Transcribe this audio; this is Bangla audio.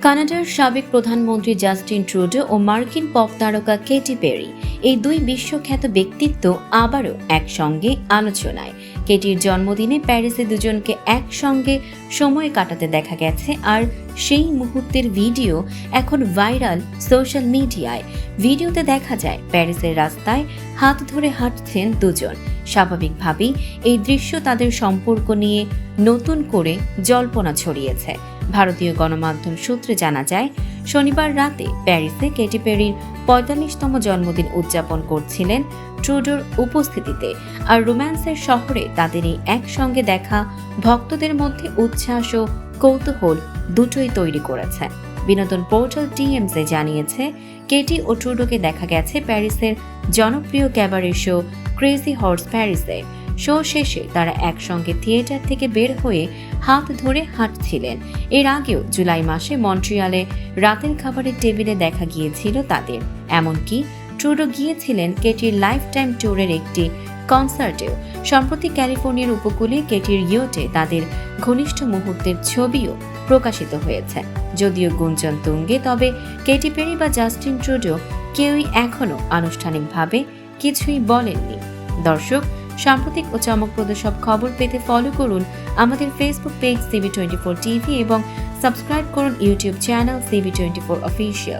কানাডার সাবেক প্রধানমন্ত্রী জাস্টিন ট্রুডো ও মার্কিন পপ তারকা কেটি পেরি এই দুই বিশ্বখ্যাত ব্যক্তিত্ব আবারও একসঙ্গে আলোচনায়। কেটির জন্মদিনে প্যারিসে দুজনকে একসঙ্গে সময় কাটাতে দেখা গেছে, আর সেই মুহূর্তের ভিডিও এখন ভাইরাল সোশ্যাল মিডিয়ায়। ভিডিওতে দেখা যায় প্যারিসের রাস্তায় হাত ধরে হাঁটছেন দুজন। স্বাভাবিকভাবেই এই দৃশ্য তাদের সম্পর্ক নিয়ে নতুন করে জল্পনা ছড়িয়েছে। ভারতীয় গণমাধ্যম সূত্রে জানা যায়, শনিবার রাতে প্যারিসে কেটি পেরির ৪৫তম জন্মদিন উদযাপন করছিলেন ট্রুডোর উপস্থিতিতে। আর রোম্যান্সের শহরে তাদের এই একসঙ্গে দেখা ভক্তদের মধ্যে উচ্ছ্বাস ও কৌতূহল দুটোই তৈরি করেছে। বিনোদন পোর্টাল টিএমসি জানিয়েছে, কেটি ও ট্রুডোকে দেখা গেছে প্যারিসের জনপ্রিয় ক্যাবারে শো ক্রেজি হর্স প্যারিসে। শো শেষে তারা একসঙ্গে থিয়েটার থেকে বের হয়ে হাত ধরে হাঁটছিলেন। এর আগেও জুলাই মাসে মন্ট্রিয়ালে রাতের খাবারের টেবিলে দেখা গিয়েছিল তাদের। এমনকি ট্রুডো গিয়েছিলেন কেটির লাইফ টাইম ট্যুরের একটি কনসার্টেও। সম্প্রতি ক্যালিফোর্নিয়ার উপকূলে কেটির ইয়টে তাদের ঘনিষ্ঠ মুহূর্তের ছবিও প্রকাশিত হয়েছে। যদিও গুঞ্জন তুঙ্গে, তবে কেটি পেরি বা জাস্টিন ট্রুডো কেউই এখনও আনুষ্ঠানিকভাবে কিছুই বলেননি। দর্শক, সাম্প্রতিক ও চমকপ্রদ সব খবর পেতে ফলো করুন আমাদের ফেসবুক পেজ CB24 TV এবং সাবস্ক্রাইব করুন ইউটিউব চ্যানেল CB24 অফিসিয়াল।